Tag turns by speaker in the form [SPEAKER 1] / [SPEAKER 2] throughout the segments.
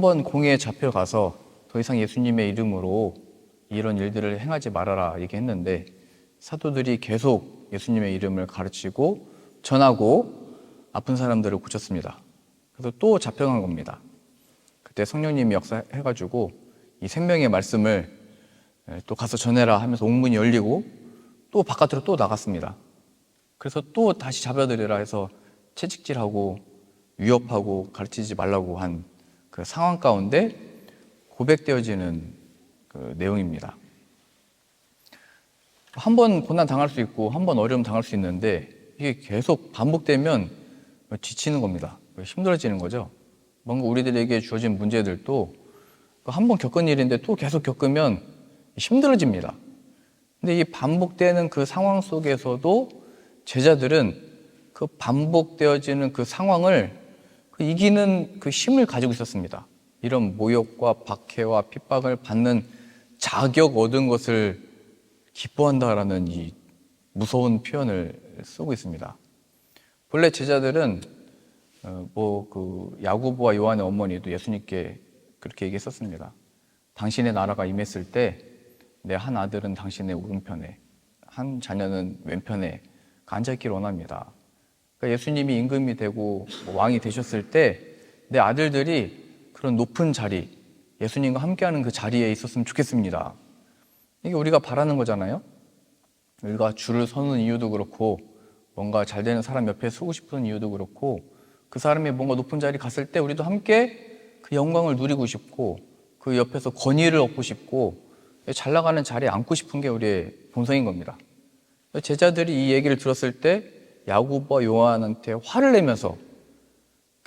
[SPEAKER 1] 번 공회에 잡혀가서 더 이상 예수님의 이름으로 이런 일들을 행하지 말아라 얘기했는데 사도들이 계속 예수님의 이름을 가르치고 전하고 아픈 사람들을 고쳤습니다. 그래서 또 잡혀간 겁니다. 그때 성령님이 역사해가지고 이 생명의 말씀을 또 가서 전해라 하면서 옥문이 열리고 또 바깥으로 또 나갔습니다. 그래서 또 다시 잡아들이라 해서 채찍질하고 위협하고 가르치지 말라고 한 그 상황 가운데 고백되어지는 그 내용입니다. 한 번 고난 당할 수 있고 한 번 어려움 당할 수 있는데 이게 계속 반복되면 지치는 겁니다. 힘들어지는 거죠. 뭔가 우리들에게 주어진 문제들도 한 번 겪은 일인데 또 계속 겪으면 힘들어집니다. 근데 이 반복되는 그 상황 속에서도 제자들은 그 반복되어지는 그 상황을 이기는 그 힘을 가지고 있었습니다. 이런 모욕과 박해와 핍박을 받는 자격 얻은 것을 기뻐한다라는 이 무서운 표현을 쓰고 있습니다. 본래 제자들은 야고보와 요한의 어머니도 예수님께 그렇게 얘기했었습니다. 당신의 나라가 임했을 때 내 한 아들은 당신의 오른편에, 한 자녀는 왼편에 앉아있기를 원합니다. 그러니까 예수님이 임금이 되고 왕이 되셨을 때 내 아들들이 그런 높은 자리, 예수님과 함께하는 그 자리에 있었으면 좋겠습니다. 이게 우리가 바라는 거잖아요. 우리가 줄을 서는 이유도 그렇고 뭔가 잘 되는 사람 옆에 서고 싶은 이유도 그렇고 그 사람이 뭔가 높은 자리 갔을 때 우리도 함께 그 영광을 누리고 싶고 그 옆에서 권위를 얻고 싶고 잘 나가는 자리에 앉고 싶은 게 우리의 본성인 겁니다. 제자들이 이 얘기를 들었을 때 야고보와 요한한테 화를 내면서,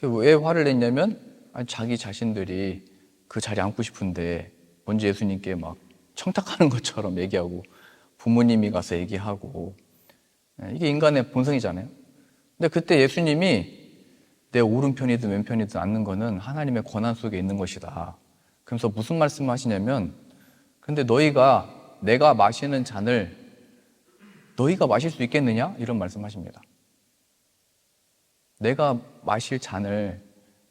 [SPEAKER 1] 왜 화를 냈냐면 자기 자신들이 그 자리에 앉고 싶은데 먼저 예수님께 막 청탁하는 것처럼 얘기하고 부모님이 가서 얘기하고, 이게 인간의 본성이잖아요. 근데 그때 예수님이 내 오른편이든 왼편이든 앉는 거는 하나님의 권한 속에 있는 것이다. 그러면서 무슨 말씀을 하시냐면, 근데 내가 마시는 잔을 너희가 마실 수 있겠느냐? 이런 말씀하십니다. 내가 마실 잔을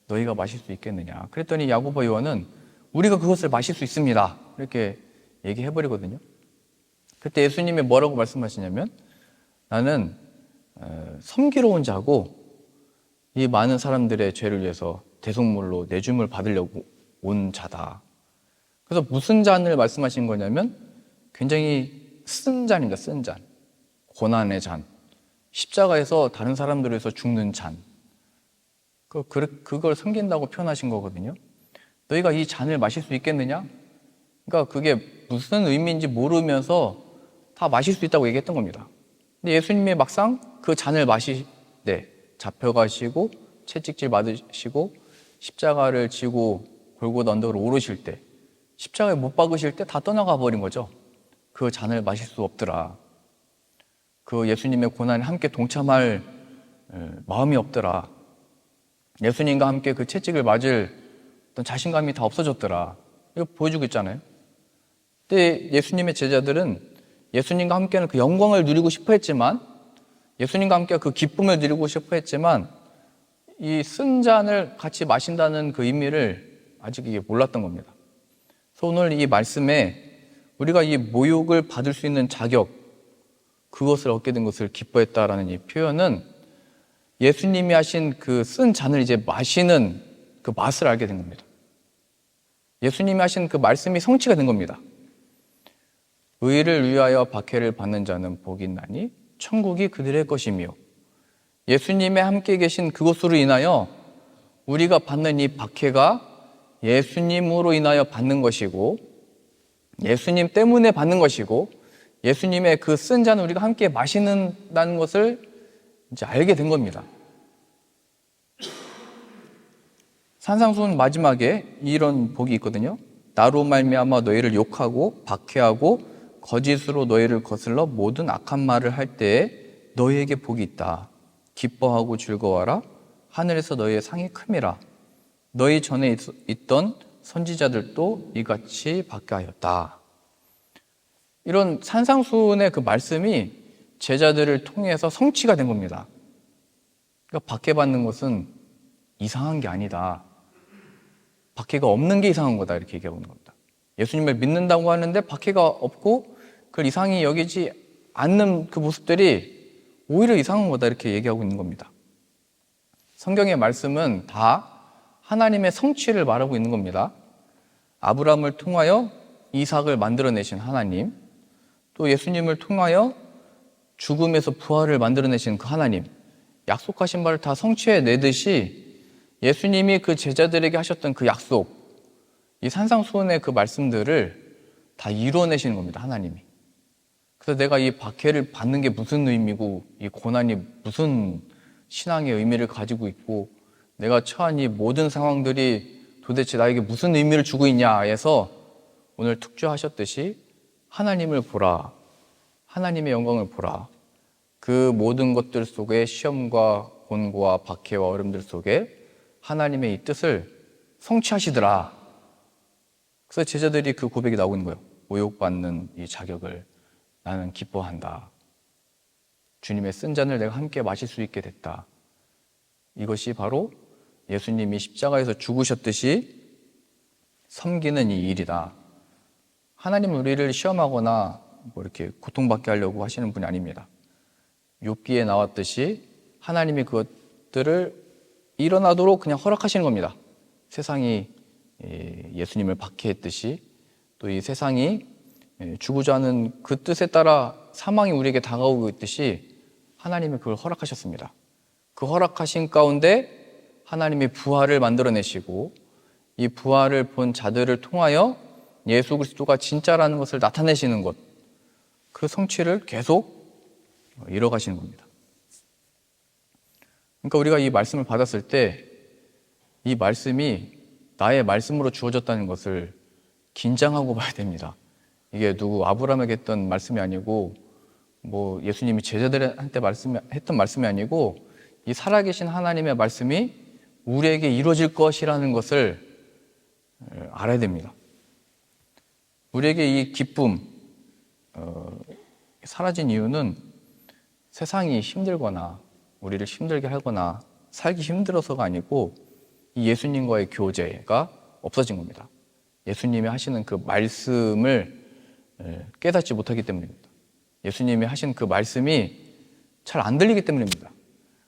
[SPEAKER 1] 너희가 마실 수 있겠느냐? 그랬더니 야고보 요한은 우리가 그것을 마실 수 있습니다. 이렇게 얘기해버리거든요. 그때 예수님이 뭐라고 말씀하시냐면, 나는 섬기러 온 자고 이 많은 사람들의 죄를 위해서 대속물로 내줌을 받으려고 온 자다. 그래서 무슨 잔을 말씀하신 거냐면 굉장히 쓴 잔입니다. 쓴 잔. 고난의 잔. 십자가에서 다른 사람들을 위해서 죽는 잔. 그걸 섬긴다고 표현하신 거거든요. 너희가 이 잔을 마실 수 있겠느냐? 그러니까 그게 무슨 의미인지 모르면서 다 마실 수 있다고 얘기했던 겁니다. 근데 예수님이 막상 그 잔을 마시되 잡혀가시고 채찍질 맞으시고 십자가를 지고 골고다 언덕으로 오르실 때, 십자가에 못 박으실 때 다 떠나가 버린 거죠. 그 잔을 마실 수 없더라. 그 예수님의 고난에 함께 동참할 마음이 없더라. 예수님과 함께 그 채찍을 맞을 어떤 자신감이 다 없어졌더라. 이거 보여주고 있잖아요. 근데 예수님의 제자들은 예수님과 함께하는 그 영광을 누리고 싶어 했지만, 예수님과 함께 그 기쁨을 누리고 싶어 했지만, 이 쓴 잔을 같이 마신다는 그 의미를 아직 이게 몰랐던 겁니다. 그래서 오늘 이 말씀에 우리가 이 모욕을 받을 수 있는 자격, 그것을 얻게 된 것을 기뻐했다라는 이 표현은 예수님이 하신 그 쓴 잔을 이제 마시는 그 맛을 알게 된 겁니다. 예수님이 하신 그 말씀이 성취가 된 겁니다. 의를 위하여 박해를 받는 자는 복이 있나니 천국이 그들의 것이며, 예수님의 함께 계신 그것으로 인하여 우리가 받는 이 박해가 예수님으로 인하여 받는 것이고, 예수님 때문에 받는 것이고, 예수님의 그 쓴 잔을 우리가 함께 마시는다는 것을 이제 알게 된 겁니다. 산상수훈 마지막에 이런 복이 있거든요. 나로 말미암아 너희를 욕하고 박해하고 거짓으로 너희를 거슬러 모든 악한 말을 할 때에 너희에게 복이 있다. 기뻐하고 즐거워하라. 하늘에서 너희의 상이 큼이라. 너희 전에 있던 선지자들도 이같이 받게 하였다. 이런 산상수훈의 그 말씀이 제자들을 통해서 성취가 된 겁니다. 그러니까 박해받는 것은 이상한 게 아니다. 박해가 없는 게 이상한 거다 이렇게 얘기하고 있는 겁니다. 예수님을 믿는다고 하는데 박해가 없고 그걸 이상히 여기지 않는 그 모습들이 오히려 이상한 거다 이렇게 얘기하고 있는 겁니다. 성경의 말씀은 다 하나님의 성취를 말하고 있는 겁니다. 아브라함을 통하여 이삭을 만들어내신 하나님, 또 예수님을 통하여 죽음에서 부활을 만들어내신 그 하나님, 약속하신 바를 다 성취해내듯이 예수님이 그 제자들에게 하셨던 그 약속, 이 산상수훈의 그 말씀들을 다 이루어내시는 겁니다, 하나님이. 그래서 내가 이 박해를 받는 게 무슨 의미고, 이 고난이 무슨 신앙의 의미를 가지고 있고, 내가 처한 이 모든 상황들이 도대체 나에게 무슨 의미를 주고 있냐 해서 오늘 특주하셨듯이 하나님을 보라, 하나님의 영광을 보라. 그 모든 것들 속에 시험과 곤고와 박해와 어려움들 속에 하나님의 이 뜻을 성취하시더라. 그래서 제자들이 그 고백이 나오고 있는 거예요. 모욕받는 이 자격을 나는 기뻐한다. 주님의 쓴 잔을 내가 함께 마실 수 있게 됐다. 이것이 바로 예수님이 십자가에서 죽으셨듯이 섬기는 이 일이다. 하나님은 우리를 시험하거나 뭐 이렇게 고통받게 하려고 하시는 분이 아닙니다. 욥기에 나왔듯이 하나님이 그것들을 일어나도록 그냥 허락하시는 겁니다. 세상이 예수님을 박해했듯이 또 이 세상이 주고자 하는 그 뜻에 따라 사망이 우리에게 다가오고 있듯이 하나님이 그걸 허락하셨습니다. 그 허락하신 가운데 하나님이 부활을 만들어내시고 이 부활을 본 자들을 통하여 예수 그리스도가 진짜라는 것을 나타내시는 것, 그 성취를 계속 이뤄가시는 겁니다. 그러니까 우리가 이 말씀을 받았을 때 이 말씀이 나의 말씀으로 주어졌다는 것을 긴장하고 봐야 됩니다. 이게 누구 아브라함에게 했던 말씀이 아니고 뭐 예수님이 제자들한테 했던 말씀이 아니고 이 살아계신 하나님의 말씀이 우리에게 이루어질 것이라는 것을 알아야 됩니다. 우리에게 이 기쁨 사라진 이유는 세상이 힘들거나 우리를 힘들게 하거나 살기 힘들어서가 아니고 이 예수님과의 교제가 없어진 겁니다. 예수님이 하시는 그 말씀을 깨닫지 못하기 때문입니다. 예수님이 하신 그 말씀이 잘 안 들리기 때문입니다.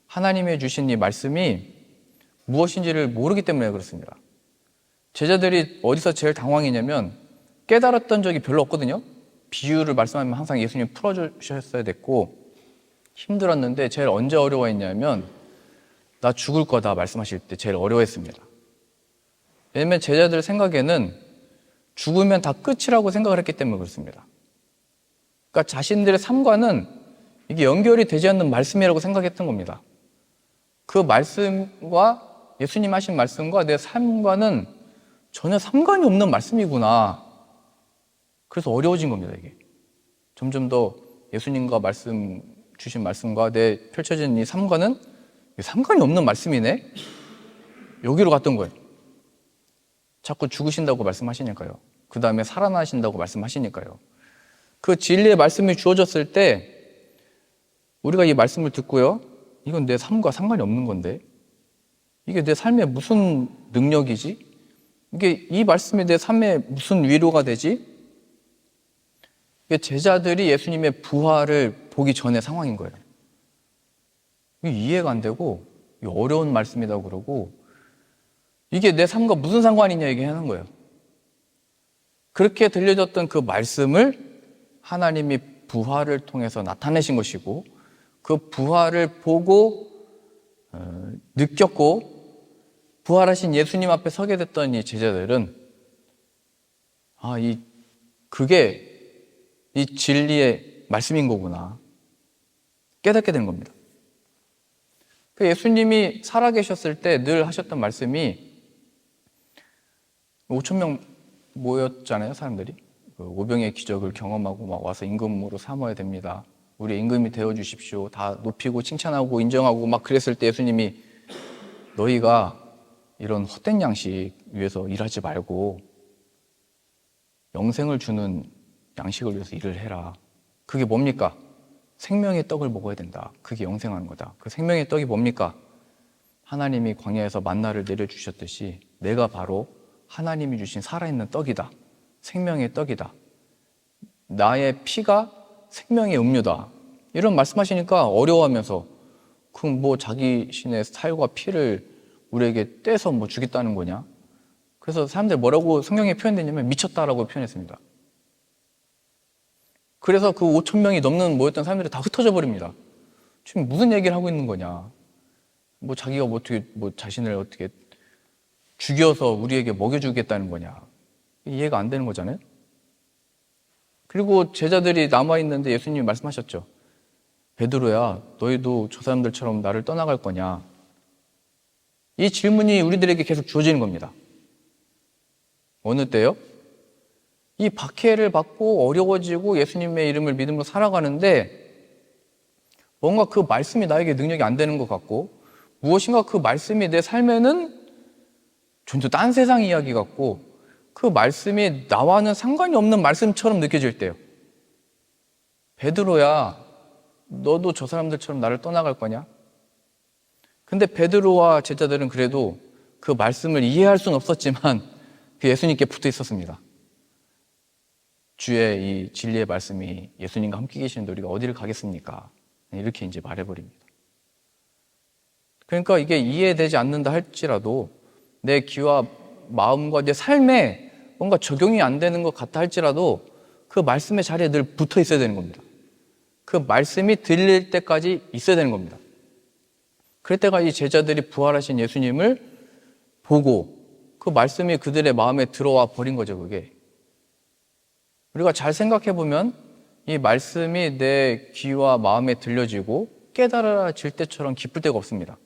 [SPEAKER 1] 하나님이 주신 이 말씀이 무엇인지를 모르기 때문에 그렇습니다. 제자들이 어디서 제일 당황했냐면 깨달았던 적이 별로 없거든요. 비유를 말씀하면 항상 예수님 풀어주셨어야 됐고 힘들었는데 제일 언제 어려워했냐면 나 죽을 거다 말씀하실 때 제일 어려워했습니다. 왜냐하면 제자들 생각에는 죽으면 다 끝이라고 생각을 했기 때문에 그렇습니다. 그러니까 자신들의 삶과는 이게 연결이 되지 않는 말씀이라고 생각했던 겁니다. 그 말씀과 예수님 하신 말씀과 내 삶과는 전혀 상관이 없는 말씀이구나. 그래서 어려워진 겁니다, 이게. 점점 더 예수님과 주신 말씀과 내 펼쳐진 이 삶과는 상관이 없는 말씀이네? 여기로 갔던 거예요. 자꾸 죽으신다고 말씀하시니까요. 그 다음에 살아나신다고 말씀하시니까요. 그 진리의 말씀이 주어졌을 때 우리가 이 말씀을 듣고요. 이건 내 삶과 상관이 없는 건데 이게 내 삶에 무슨 능력이지? 이게 이 말씀이 내 삶에 무슨 위로가 되지? 이게 제자들이 예수님의 부활을 보기 전의 상황인 거예요. 이게 이해가 안 되고 이게 어려운 말씀이라고 그러고 이게 내 삶과 무슨 상관이냐 얘기하는 거예요. 그렇게 들려졌던 그 말씀을 하나님이 부활을 통해서 나타내신 것이고 그 부활을 보고 느꼈고 부활하신 예수님 앞에 서게 됐던 이 제자들은 그게 이 진리의 말씀인 거구나 깨닫게 된 겁니다. 그 예수님이 살아계셨을 때 늘 하셨던 말씀이 5,000명 모였잖아요, 사람들이. 그 오병의 기적을 경험하고 막 와서 임금으로 삼아야 됩니다. 우리 임금이 되어 주십시오. 다 높이고 칭찬하고 인정하고 막 그랬을 때 예수님이 너희가 이런 헛된 양식 위해서 일하지 말고 영생을 주는 양식을 위해서 일을 해라. 그게 뭡니까? 생명의 떡을 먹어야 된다. 그게 영생하는 거다. 그 생명의 떡이 뭡니까? 하나님이 광야에서 만나를 내려주셨듯이 내가 바로 하나님이 주신 살아있는 떡이다. 생명의 떡이다. 나의 피가 생명의 음료다. 이런 말씀하시니까 어려워하면서 그럼 뭐 자기 신의 살과 피를 우리에게 떼서 뭐 주겠다는 거냐? 그래서 사람들 뭐라고 성경에 표현되냐면 미쳤다라고 표현했습니다. 그래서 그 5천 명이 넘는 모였던 사람들이 다 흩어져 버립니다. 지금 무슨 얘기를 하고 있는 거냐? 뭐 자기가 뭐 어떻게 뭐 자신을 어떻게 죽여서 우리에게 먹여주겠다는 거냐? 이해가 안 되는 거잖아요. 그리고 제자들이 남아있는데 예수님이 말씀하셨죠. 베드로야, 너희도 저 사람들처럼 나를 떠나갈 거냐? 이 질문이 우리들에게 계속 주어지는 겁니다. 어느 때요? 이 박해를 받고 어려워지고 예수님의 이름을 믿음으로 살아가는데 뭔가 그 말씀이 나에게 능력이 안 되는 것 같고 무엇인가 그 말씀이 내 삶에는 전혀 딴 세상 이야기 같고 그 말씀이 나와는 상관이 없는 말씀처럼 느껴질 때요. 베드로야, 너도 저 사람들처럼 나를 떠나갈 거냐? 근데 베드로와 제자들은 그래도 그 말씀을 이해할 수는 없었지만 그 예수님께 붙어 있었습니다. 주의 이 진리의 말씀이 예수님과 함께 계시는데 우리가 어디를 가겠습니까? 이렇게 이제 말해버립니다. 그러니까 이게 이해되지 않는다 할지라도 내 귀와 마음과 내 삶에 뭔가 적용이 안 되는 것 같다 할지라도 그 말씀의 자리에 늘 붙어 있어야 되는 겁니다. 그 말씀이 들릴 때까지 있어야 되는 겁니다. 그럴 때가 이 제자들이 부활하신 예수님을 보고 그 말씀이 그들의 마음에 들어와 버린 거죠, 그게. 우리가 잘 생각해 보면 이 말씀이 내 귀와 마음에 들려지고 깨달아질 때처럼 기쁠 때가 없습니다.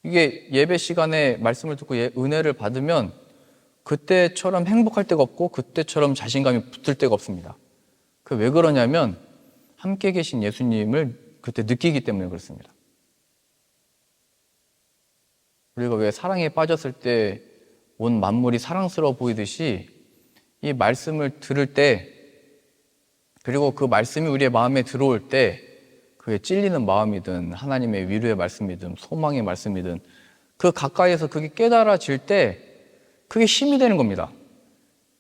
[SPEAKER 1] 이게 예배 시간에 말씀을 듣고 은혜를 받으면 그때처럼 행복할 때가 없고 그때처럼 자신감이 붙을 때가 없습니다. 그 왜 그러냐면 함께 계신 예수님을 그때 느끼기 때문에 그렇습니다. 우리가 왜 사랑에 빠졌을 때 온 만물이 사랑스러워 보이듯이 이 말씀을 들을 때 그리고 그 말씀이 우리의 마음에 들어올 때 그게 찔리는 마음이든 하나님의 위로의 말씀이든 소망의 말씀이든 그 가까이에서 그게 깨달아질 때 그게 힘이 되는 겁니다.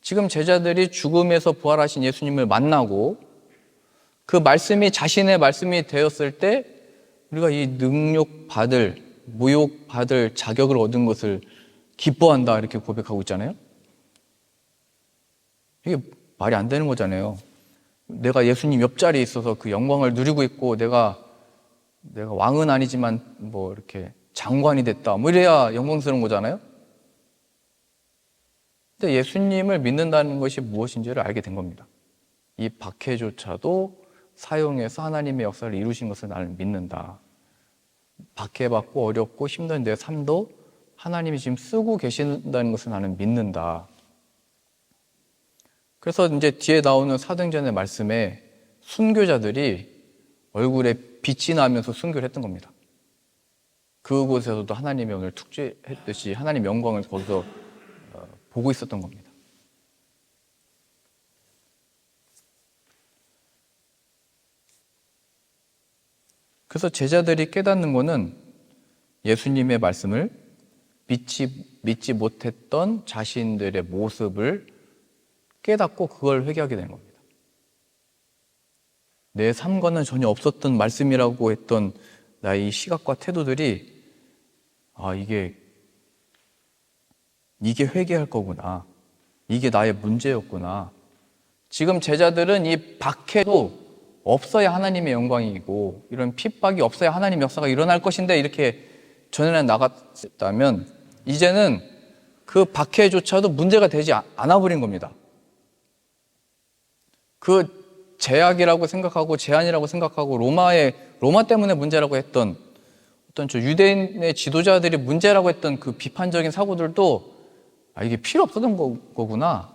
[SPEAKER 1] 지금 제자들이 죽음에서 부활하신 예수님을 만나고 그 말씀이 자신의 말씀이 되었을 때 우리가 이 능욕받을, 모욕받을 자격을 얻은 것을 기뻐한다 이렇게 고백하고 있잖아요. 이게 말이 안 되는 거잖아요. 내가 예수님 옆자리에 있어서 그 영광을 누리고 있고 내가 왕은 아니지만 뭐 이렇게 장관이 됐다 뭐 이래야 영광스러운 거잖아요. 근데 예수님을 믿는다는 것이 무엇인지를 알게 된 겁니다. 이 박해조차도 사용해서 하나님의 역사를 이루신 것을 나는 믿는다. 박해받고 어렵고 힘든 내 삶도 하나님이 지금 쓰고 계신다는 것을 나는 믿는다. 그래서 이제 뒤에 나오는 사도행전의 말씀에 순교자들이 얼굴에 빛이 나면서 순교를 했던 겁니다. 그곳에서도 하나님의 오늘 축제했듯이 하나님 영광을 거기서 보고 있었던 겁니다. 그래서 제자들이 깨닫는 것은 예수님의 말씀을 믿지 못했던 자신들의 모습을 깨닫고 그걸 회개하게 되는 겁니다. 내 삶과는 전혀 없었던 말씀이라고 했던 나의 시각과 태도들이 이게 회개할 거구나. 이게 나의 문제였구나. 지금 제자들은 이 박해도 없어야 하나님의 영광이고 이런 핍박이 없어야 하나님의 역사가 일어날 것인데 이렇게 전해 나갔다면 이제는 그 박해조차도 문제가 되지 않아 버린 겁니다. 그 제약이라고 생각하고 제한이라고 생각하고 로마 때문에 문제라고 했던 어떤 저 유대인의 지도자들이 문제라고 했던 그 비판적인 사고들도 이게 필요 없었던 거구나.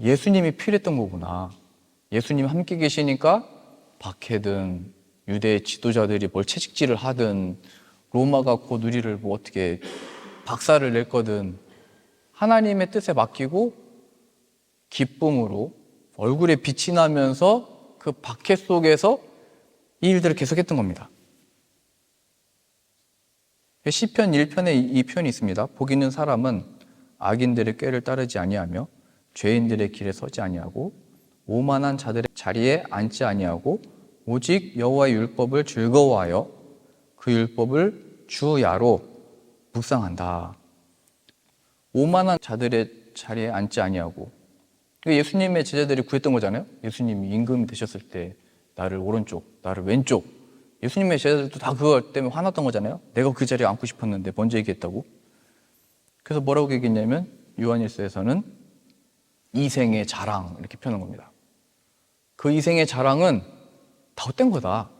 [SPEAKER 1] 예수님이 필요했던 거구나. 예수님 함께 계시니까 박해든 유대 지도자들이 뭘 채찍질을 하든 로마가 곧 우리를 뭐 어떻게 박살을 낼 거든 하나님의 뜻에 맡기고 기쁨으로 얼굴에 빛이 나면서 그 박해 속에서 이 일들을 계속했던 겁니다. 시편 1편에 이 표현이 있습니다. 복 있는 사람은 악인들의 꾀를 따르지 아니하며 죄인들의 길에 서지 아니하고 오만한 자들의 자리에 앉지 아니하고 오직 여호와의 율법을 즐거워하여 그 율법을 주야로 묵상한다. 오만한 자들의 자리에 앉지 아니하고, 예수님의 제자들이 구했던 거잖아요. 예수님이 임금이 되셨을 때 나를 오른쪽, 나를 왼쪽. 예수님의 제자들도 다 그거 때문에 화났던 거잖아요. 내가 그 자리에 앉고 싶었는데 먼저 얘기했다고. 그래서 뭐라고 얘기했냐면 요한일서에서는 이생의 자랑 이렇게 표현한 겁니다. 그 이생의 자랑은 다 헛된 거다.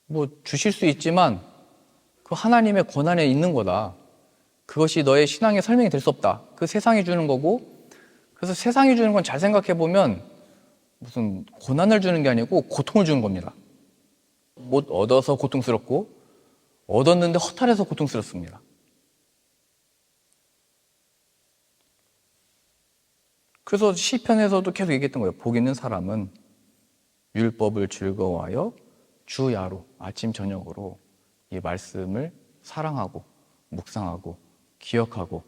[SPEAKER 1] 뭐 주실 수 있지만 그 하나님의 권한에 있는 거다. 그것이 너의 신앙의 설명이 될 수 없다. 그 세상이 주는 거고, 그래서 세상이 주는 건 잘 생각해 보면 무슨 고난을 주는 게 아니고 고통을 주는 겁니다. 못 얻어서 고통스럽고 얻었는데 허탈해서 고통스럽습니다. 그래서 시편에서도 계속 얘기했던 거예요. 복 있는 사람은 율법을 즐거워하여 주야로, 아침 저녁으로 이 말씀을 사랑하고 묵상하고 기억하고,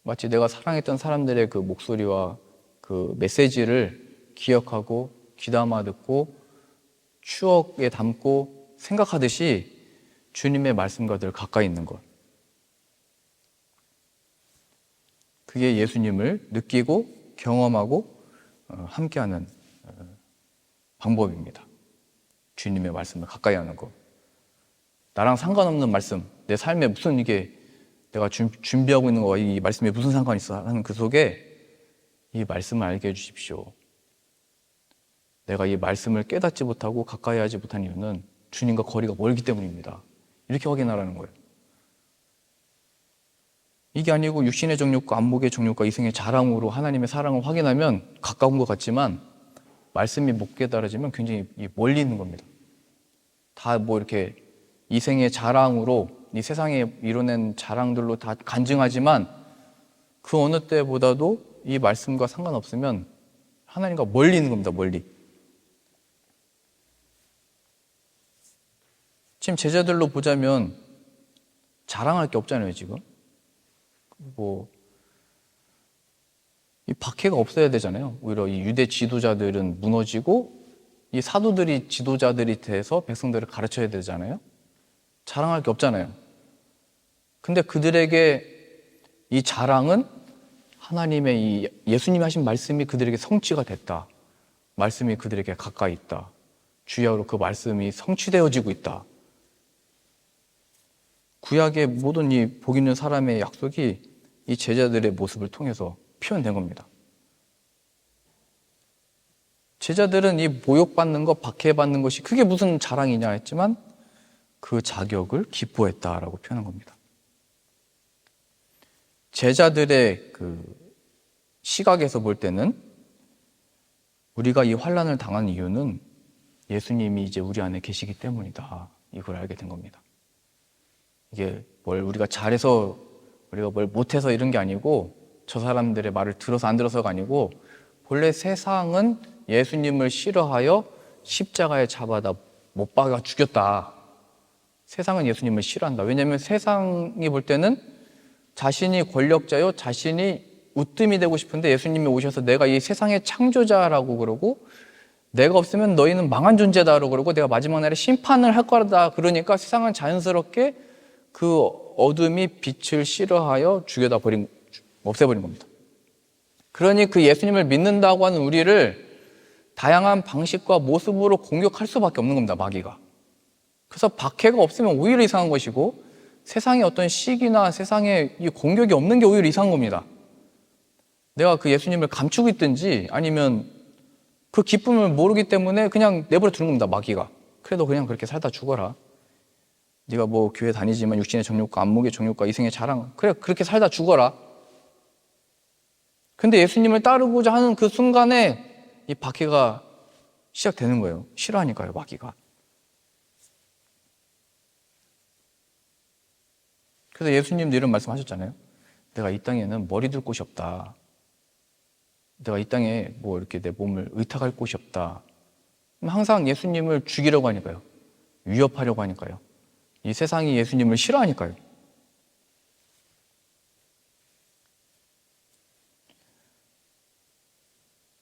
[SPEAKER 1] 마치 내가 사랑했던 사람들의 그 목소리와 그 메시지를 기억하고 귀담아 듣고 추억에 담고 생각하듯이 주님의 말씀과 늘 가까이 있는 것, 그게 예수님을 느끼고 경험하고 함께하는 방법입니다. 주님의 말씀을 가까이 하는 것. 나랑 상관없는 말씀, 내 삶에 무슨 이게 내가 준비하고 있는 거와 이 말씀에 무슨 상관이 있어 하는 그 속에 이 말씀을 알게 해주십시오. 내가 이 말씀을 깨닫지 못하고 가까이 하지 못한 이유는 주님과 거리가 멀기 때문입니다. 이렇게 확인하라는 거예요. 이게 아니고 육신의 정욕과 안목의 정욕과 이생의 자랑으로 하나님의 사랑을 확인하면 가까운 것 같지만 말씀이 못 깨달아지면 굉장히 멀리 있는 겁니다. 다 뭐 이렇게 이생의 자랑으로 이 세상에 이뤄낸 자랑들로 다 간증하지만 그 어느 때보다도 이 말씀과 상관없으면 하나님과 멀리 있는 겁니다. 멀리. 지금 제자들로 보자면 자랑할 게 없잖아요. 지금 이 박해가 없어야 되잖아요. 오히려 이 유대 지도자들은 무너지고 이 사도들이 지도자들이 돼서 백성들을 가르쳐야 되잖아요. 자랑할 게 없잖아요. 근데 그들에게 이 자랑은 하나님의 이 예수님이 하신 말씀이 그들에게 성취가 됐다. 말씀이 그들에게 가까이 있다. 주야로 그 말씀이 성취되어지고 있다. 구약의 모든 이 복 있는 사람의 약속이 이 제자들의 모습을 통해서 표현된 겁니다. 제자들은 이 모욕받는 것, 박해받는 것이 그게 무슨 자랑이냐 했지만 그 자격을 기뻐했다라고 표현한 겁니다. 제자들의 그 시각에서 볼 때는 우리가 이 환난을 당한 이유는 예수님이 이제 우리 안에 계시기 때문이다. 이걸 알게 된 겁니다. 이게 뭘 우리가 잘해서 우리가 뭘 못해서 이런 게 아니고 저 사람들의 말을 들어서 안 들어서가 아니고 본래 세상은 예수님을 싫어하여 십자가에 잡아다 못 박아 죽였다. 세상은 예수님을 싫어한다. 왜냐하면 세상이 볼 때는 자신이 권력자요, 자신이 으뜸이 되고 싶은데 예수님이 오셔서 내가 이 세상의 창조자라고 그러고 내가 없으면 너희는 망한 존재다라고 그러고 내가 마지막 날에 심판을 할 거다. 그러니까 세상은 자연스럽게 그 어둠이 빛을 싫어하여 없애버린 겁니다. 그러니 그 예수님을 믿는다고 하는 우리를 다양한 방식과 모습으로 공격할 수밖에 없는 겁니다. 마귀가. 그래서 박해가 없으면 오히려 이상한 것이고 세상의 어떤 시기나 세상에 이 공격이 없는 게 오히려 이상한 겁니다. 내가 그 예수님을 감추고 있든지 아니면 그 기쁨을 모르기 때문에 그냥 내버려 두는 겁니다. 마귀가. 그래도 그냥 그렇게 살다 죽어라. 네가 뭐 교회 다니지만 육신의 정욕과 안목의 정욕과 이생의 자랑, 그래 그렇게 살다 죽어라. 근데 예수님을 따르고자 하는 그 순간에 이 박해가 시작되는 거예요. 싫어하니까요, 마귀가. 그래서 예수님도 이런 말씀하셨잖아요. 내가 이 땅에는 머리 둘 곳이 없다. 내가 이 땅에 뭐 이렇게 내 몸을 의탁할 곳이 없다. 항상 예수님을 죽이려고 하니까요. 위협하려고 하니까요. 이 세상이 예수님을 싫어하니까요.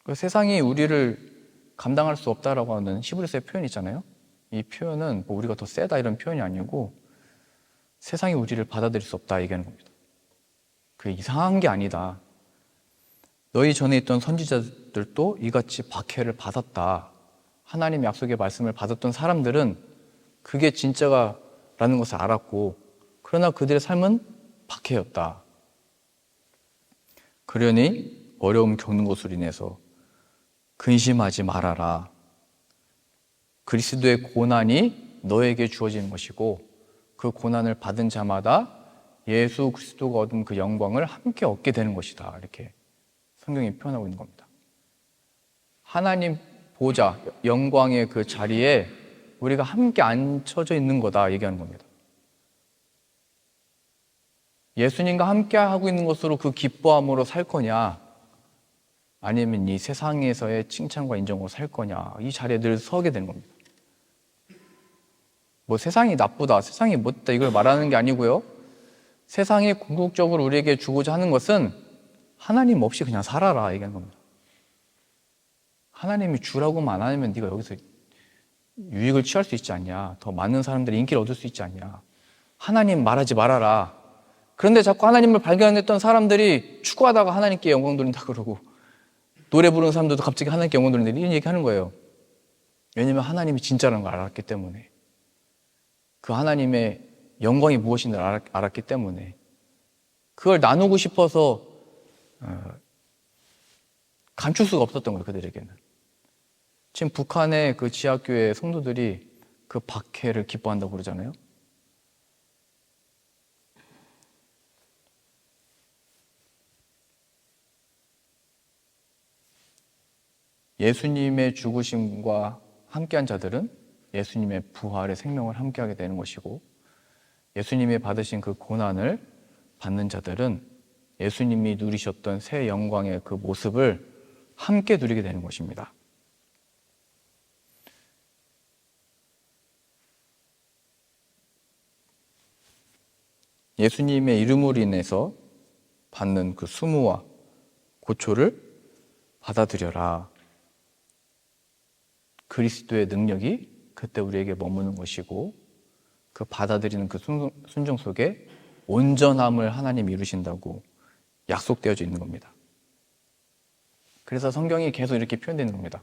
[SPEAKER 1] 그 세상이 우리를 감당할 수 없다라고 하는 히브리서의 표현이 있잖아요. 이 표현은 뭐 우리가 더 세다 이런 표현이 아니고 세상이 우리를 받아들일 수 없다 얘기하는 겁니다. 그게 이상한 게 아니다. 너희 전에 있던 선지자들도 이같이 박해를 받았다. 하나님의 약속의 말씀을 받았던 사람들은 그게 진짜라는 것을 알았고, 그러나 그들의 삶은 박해였다. 그러니 어려움 겪는 것으로 인해서 근심하지 말아라. 그리스도의 고난이 너에게 주어지는 것이고 그 고난을 받은 자마다 예수 그리스도가 얻은 그 영광을 함께 얻게 되는 것이다. 이렇게 성경이 표현하고 있는 겁니다. 하나님 보좌, 영광의 그 자리에 우리가 함께 앉혀져 있는 거다 얘기하는 겁니다. 예수님과 함께 하고 있는 것으로 그 기뻐함으로 살 거냐, 아니면 이 세상에서의 칭찬과 인정으로 살 거냐, 이 자리에 늘 서게 되는 겁니다. 뭐 세상이 나쁘다, 세상이 못다 이걸 말하는 게 아니고요. 세상이 궁극적으로 우리에게 주고자 하는 것은 하나님 없이 그냥 살아라 얘기하는 겁니다. 하나님이 주라고만 안 하면 네가 여기서 유익을 취할 수 있지 않냐, 더 많은 사람들이 인기를 얻을 수 있지 않냐, 하나님 말하지 말아라. 그런데 자꾸 하나님을 발견했던 사람들이 추구하다가 하나님께 영광 돌린다 그러고, 노래 부르는 사람들도 갑자기 하나님께 영광 돌린다 이런 얘기 하는 거예요. 왜냐하면 하나님이 진짜라는 걸 알았기 때문에, 그 하나님의 영광이 무엇인지를 알았기 때문에 그걸 나누고 싶어서 감출 수가 없었던 거예요. 그들에게는. 지금 북한의 그 지하교회 성도들이 그 박해를 기뻐한다고 그러잖아요. 예수님의 죽으심과 함께한 자들은 예수님의 부활의 생명을 함께하게 되는 것이고, 예수님이 받으신 그 고난을 받는 자들은 예수님이 누리셨던 새 영광의 그 모습을 함께 누리게 되는 것입니다. 예수님의 이름으로 인해서 받는 그 수모와 고초를 받아들여라. 그리스도의 능력이 그때 우리에게 머무는 것이고, 그 받아들이는 그 순종 속에 온전함을 하나님이 이루신다고 약속되어져 있는 겁니다. 그래서 성경이 계속 이렇게 표현되는 겁니다.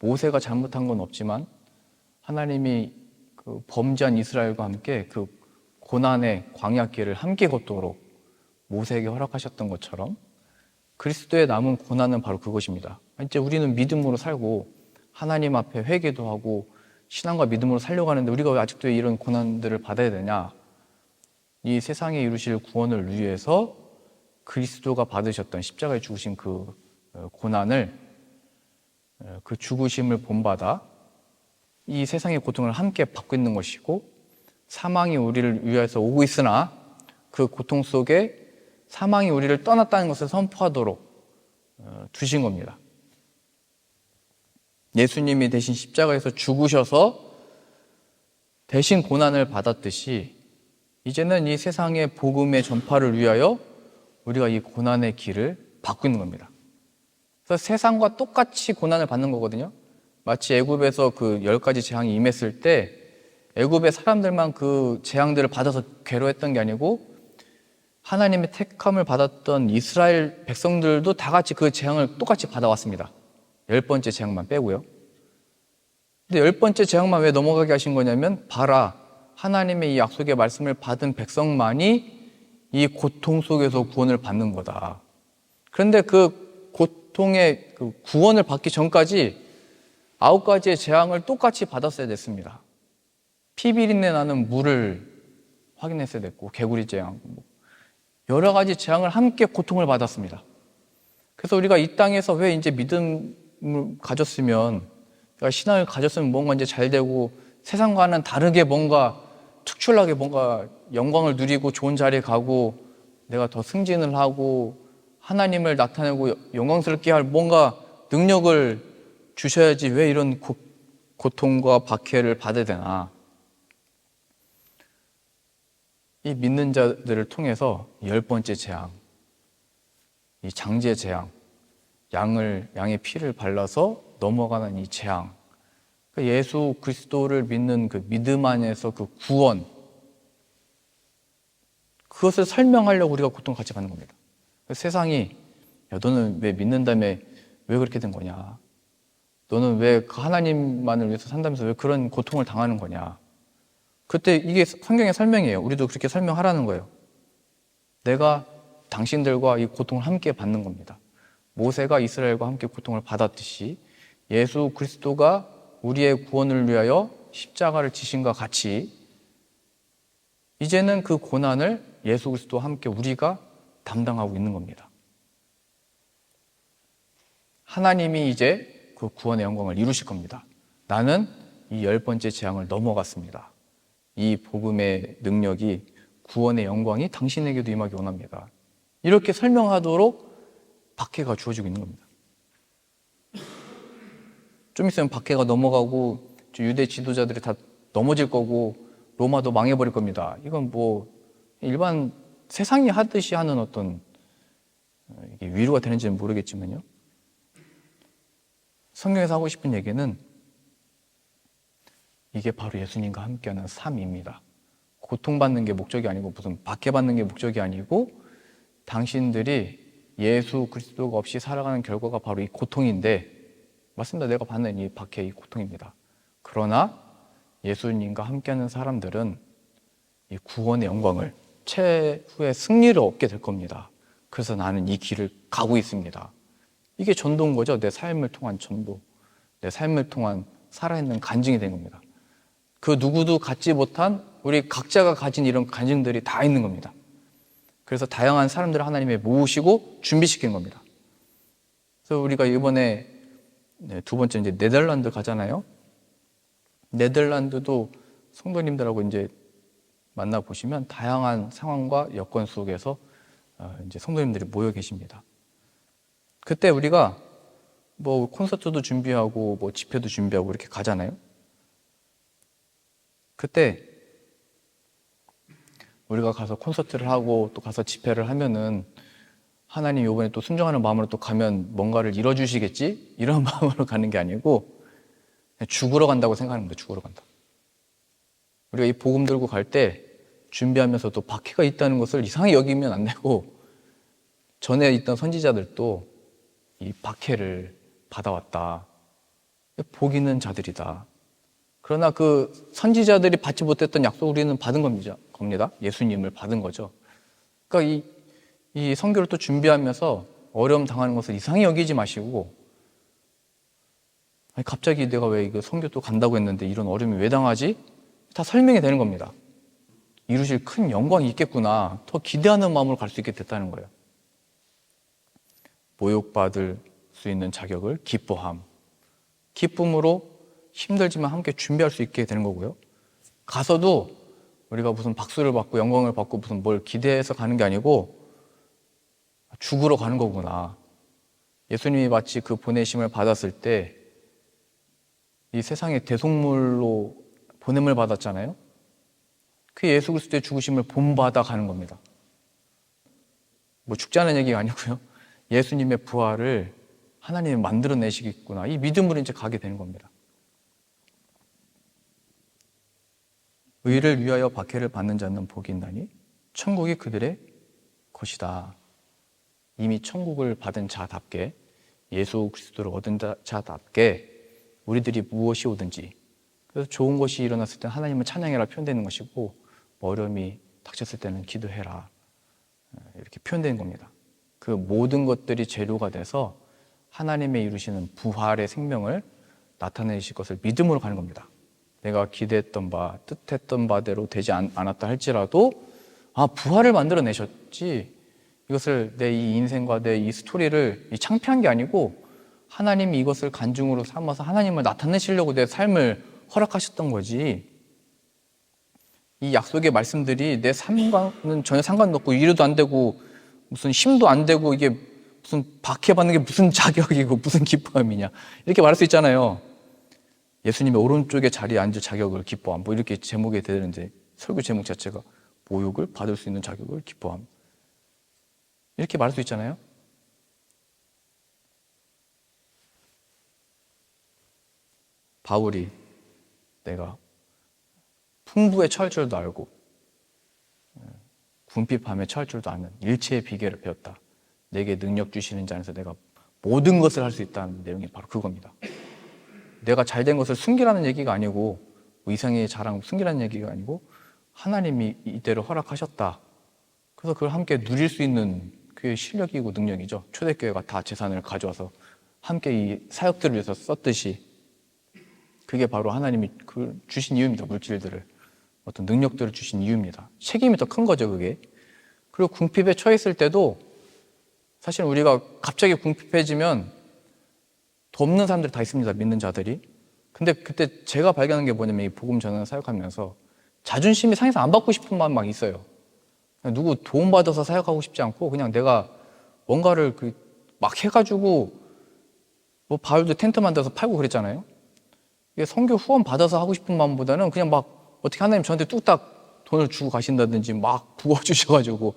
[SPEAKER 1] 모세가 잘못한 건 없지만 하나님이 그 범죄한 이스라엘과 함께 그 고난의 광야길을 함께 걷도록 모세에게 허락하셨던 것처럼 그리스도의 남은 고난은 바로 그것입니다. 이제 우리는 믿음으로 살고 하나님 앞에 회개도 하고 신앙과 믿음으로 살려고 하는데 우리가 왜 아직도 이런 고난들을 받아야 되냐? 이 세상에 이루실 구원을 위해서 그리스도가 받으셨던 십자가에 죽으신 그 고난을, 그 죽으심을 본받아 이 세상의 고통을 함께 받고 있는 것이고, 사망이 우리를 위해서 오고 있으나 그 고통 속에 사망이 우리를 떠났다는 것을 선포하도록 두신 겁니다. 예수님이 대신 십자가에서 죽으셔서 대신 고난을 받았듯이 이제는 이 세상의 복음의 전파를 위하여 우리가 이 고난의 길을 받고 있는 겁니다. 그래서 세상과 똑같이 고난을 받는 거거든요. 마치 애굽에서 그 10가지 재앙이 임했을 때 애굽의 사람들만 그 재앙들을 받아서 괴로웠던 게 아니고 하나님의 택함을 받았던 이스라엘 백성들도 다 같이 그 재앙을 똑같이 받아왔습니다. 10번째 재앙만 빼고요. 근데 10번째 재앙만 왜 넘어가게 하신 거냐면, 봐라, 하나님의 이 약속의 말씀을 받은 백성만이 이 고통 속에서 구원을 받는 거다. 그런데 그 고통의 그 구원을 받기 전까지 9가지의 재앙을 똑같이 받았어야 됐습니다. 피비린내 나는 물을 확인했어야 됐고, 개구리 재앙, 여러 가지 재앙을 함께 고통을 받았습니다. 그래서 우리가 이 땅에서 왜 이제 믿음을 가졌으면, 그러니까 신앙을 가졌으면 뭔가 이제 잘 되고 세상과는 다르게 뭔가 특출나게 뭔가 영광을 누리고 좋은 자리에 가고 내가 더 승진을 하고 하나님을 나타내고 영광스럽게 할 뭔가 능력을 주셔야지 왜 이런 고통과 박해를 받아야 되나. 이 믿는 자들을 통해서 10번째 재앙, 이 장제 재앙, 양의 피를 발라서 넘어가는 이 재앙. 예수 그리스도를 믿는 그 믿음 안에서 그 구원, 그것을 설명하려고 우리가 고통을 같이 받는 겁니다. 세상이, 야, 너는 왜 믿는다며 왜 그렇게 된 거냐? 너는 왜 그 하나님만을 위해서 산다면서 왜 그런 고통을 당하는 거냐? 그때 이게 성경의 설명이에요. 우리도 그렇게 설명하라는 거예요. 내가 당신들과 이 고통을 함께 받는 겁니다. 모세가 이스라엘과 함께 고통을 받았듯이 예수 그리스도가 우리의 구원을 위하여 십자가를 지심과 같이 이제는 그 고난을 예수 그리스도와 함께 우리가 담당하고 있는 겁니다. 하나님이 이제 그 구원의 영광을 이루실 겁니다. 나는 이 10번째 재앙을 넘어갔습니다. 이 복음의 능력이, 구원의 영광이 당신에게도 임하기 원합니다. 이렇게 설명하도록 박해가 주어지고 있는 겁니다. 좀 있으면 박해가 넘어가고 유대 지도자들이 다 넘어질 거고 로마도 망해버릴 겁니다. 이건 뭐 일반 세상이 하듯이 하는 어떤 이게 위로가 되는지는 모르겠지만요. 성경에서 하고 싶은 얘기는 이게 바로 예수님과 함께하는 삶입니다. 고통받는 게 목적이 아니고 무슨 박해받는 게 목적이 아니고 당신들이 예수 그리스도가 없이 살아가는 결과가 바로 이 고통인데, 맞습니다. 내가 받는 이 박해, 이 고통입니다. 그러나 예수님과 함께하는 사람들은 이 구원의 영광을, 최후의 승리를 얻게 될 겁니다. 그래서 나는 이 길을 가고 있습니다. 이게 전도인 거죠. 내 삶을 통한 전도, 내 삶을 통한 살아있는 간증이 된 겁니다. 그 누구도 갖지 못한 우리 각자가 가진 이런 간증들이 다 있는 겁니다. 그래서 다양한 사람들을 하나님이 모으시고 준비시킨 겁니다. 그래서 우리가 이번에 두 번째 이제 네덜란드 가잖아요. 네덜란드도 성도님들하고 이제 만나보시면 다양한 상황과 여건 속에서 이제 성도님들이 모여 계십니다. 그때 우리가 뭐 콘서트도 준비하고 뭐 집회도 준비하고 이렇게 가잖아요. 그때 우리가 가서 콘서트를 하고 또 가서 집회를 하면은 하나님 이번에 또 순종하는 마음으로 또 가면 뭔가를 이뤄주시겠지? 이런 마음으로 가는 게 아니고 그냥 죽으러 간다고 생각하는 겁니다. 죽으러 간다. 우리가 이 복음 들고 갈 때 준비하면서도 박해가 있다는 것을 이상하게 여기면 안 되고, 전에 있던 선지자들도 이 박해를 받아왔다. 복 있는 자들이다. 그러나 그 선지자들이 받지 못했던 약속 우리는 받은 겁니다. 예수님을 받은 거죠. 그러니까 이 선교를 또 준비하면서 어려움 당하는 것을 이상히 여기지 마시고, 아니 갑자기 내가 왜 이거 선교 또 간다고 했는데 이런 어려움이 왜 당하지? 다 설명이 되는 겁니다. 이루실 큰 영광이 있겠구나. 더 기대하는 마음으로 갈 수 있게 됐다는 거예요. 모욕받을 수 있는 자격을 기뻐함. 기쁨으로 힘들지만 함께 준비할 수 있게 되는 거고요. 가서도 우리가 무슨 박수를 받고 영광을 받고 무슨 뭘 기대해서 가는 게 아니고 죽으러 가는 거구나. 예수님이 마치 그 보내심을 받았을 때 이 세상의 대속물로 보냄을 받았잖아요. 그 예수 그리스도의 죽으심을 본받아 가는 겁니다. 뭐 죽자는 얘기가 아니고요. 예수님의 부활을 하나님이 만들어내시겠구나. 이 믿음으로 이제 가게 되는 겁니다. 의를 위하여 박해를 받는 자는 복이 있나니 천국이 그들의 것이다. 이미 천국을 받은 자답게, 예수 그리스도를 얻은 자답게 우리들이 무엇이 오든지, 그래서 좋은 것이 일어났을 때는 하나님을 찬양해라 표현되는 것이고, 어려움이 닥쳤을 때는 기도해라 이렇게 표현되는 겁니다. 그 모든 것들이 재료가 돼서 하나님의 이루시는 부활의 생명을 나타내실 것을 믿음으로 가는 겁니다. 내가 기대했던 바, 뜻했던 바대로 되지 않았다 할지라도 부활을 만들어내셨지, 이것을 내 이 인생과 내 이 스토리를 창피한 게 아니고 하나님이 이것을 간증으로 삼아서 하나님을 나타내시려고 내 삶을 허락하셨던 거지, 이 약속의 말씀들이 내 삶과는 전혀 상관없고 이래도 안 되고 무슨 힘도 안 되고 이게 무슨 박해받는 게 무슨 자격이고 무슨 기뻐함이냐 이렇게 말할 수 있잖아요. 예수님의 오른쪽에 자리에 앉을 자격을 기뻐함, 뭐 이렇게 제목이 되는데 설교 제목 자체가 모욕을 받을 수 있는 자격을 기뻐함, 이렇게 말할 수 있잖아요. 바울이 내가 풍부에 처할 줄도 알고 궁핍함에 처할 줄도 아는 일체의 비결을 배웠다. 내게 능력 주시는 자 안에서 내가 모든 것을 할 수 있다는 내용이 바로 그겁니다. 내가 잘된 것을 숨기라는 얘기가 아니고 이상의 자랑 숨기라는 얘기가 아니고 하나님이 이대로 허락하셨다. 그래서 그걸 함께 누릴 수 있는 그게 실력이고 능력이죠. 초대교회가 다 재산을 가져와서 함께 이 사역들을 위해서 썼듯이 그게 바로 하나님이 주신 이유입니다. 물질들을 어떤 능력들을 주신 이유입니다. 책임이 더 큰 거죠, 그게. 그리고 궁핍에 처했을 때도 사실 우리가 갑자기 궁핍해지면 더 없는 사람들이 다 있습니다. 믿는 자들이. 근데 그때 제가 발견한 게 뭐냐면 이 복음 전환 사역하면서 자존심이 상해서 안 받고 싶은 마음 막 있어요. 누구 도움받아서 사역하고 싶지 않고 그냥 내가 뭔가를 막 해가지고 뭐 바울도 텐트 만들어서 팔고 그랬잖아요. 이게 선교 후원 받아서 하고 싶은 마음보다는 그냥 막 어떻게 하나님 저한테 뚝딱 돈을 주고 가신다든지 막 부어주셔가지고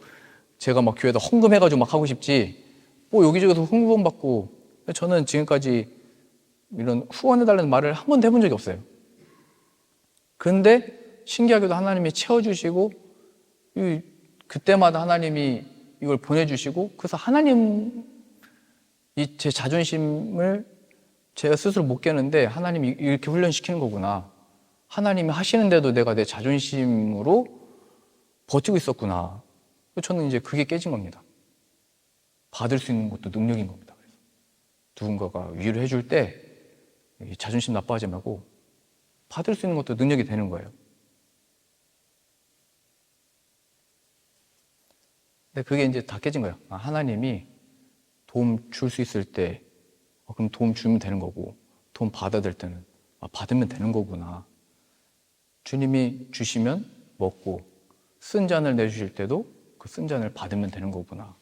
[SPEAKER 1] 제가 막 교회에다 헌금해가지고 막 하고 싶지 뭐 여기저기서 후원 받고 저는 지금까지 이런 후원해달라는 말을 한 번도 해본 적이 없어요. 그런데 신기하게도 하나님이 채워주시고 그때마다 하나님이 이걸 보내주시고 그래서 하나님 제 자존심을 제가 스스로 못 깨는데 하나님이 이렇게 훈련시키는 거구나. 하나님이 하시는데도 내가 내 자존심으로 버티고 있었구나. 저는 이제 그게 깨진 겁니다. 받을 수 있는 것도 능력인 겁니다. 그래서 누군가가 위로해 줄 때 자존심 나빠하지 말고 받을 수 있는 것도 능력이 되는 거예요. 근데 그게 이제 다 깨진 거예요. 하나님이 도움 줄 수 있을 때 그럼 도움 주면 되는 거고 도움 받아야 될 때는 받으면 되는 거구나. 주님이 주시면 먹고 쓴 잔을 내주실 때도 그 쓴 잔을 받으면 되는 거구나.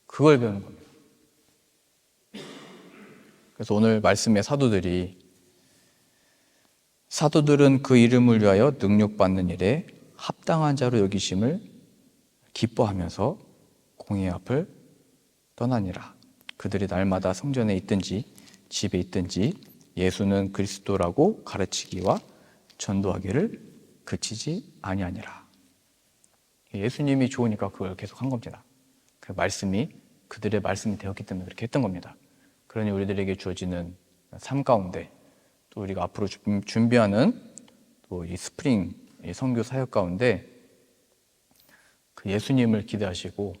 [SPEAKER 1] 그걸 배우는 겁니다. 그래서 오늘 말씀의 사도들은 그 이름을 위하여 능력받는 일에 합당한 자로 여기심을 기뻐하면서 공의 앞을 떠나니라. 그들이 날마다 성전에 있든지 집에 있든지 예수는 그리스도라고 가르치기와 전도하기를 그치지 아니하니라. 예수님이 좋으니까 그걸 계속 한 겁니다. 그 말씀이 그들의 말씀이 되었기 때문에 그렇게 했던 겁니다. 그러니 우리들에게 주어지는 삶 가운데 또 우리가 앞으로 준비하는 또 이 스프링 선교 사역 가운데 그 예수님을 기대하시고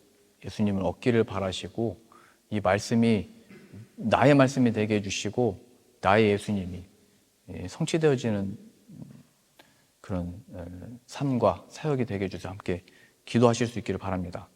[SPEAKER 1] 예수님을 얻기를 바라시고 이 말씀이 나의 말씀이 되게 해주시고 나의 예수님이 성취되어지는 그런 삶과 사역이 되게 해주셔서 함께 기도하실 수 있기를 바랍니다.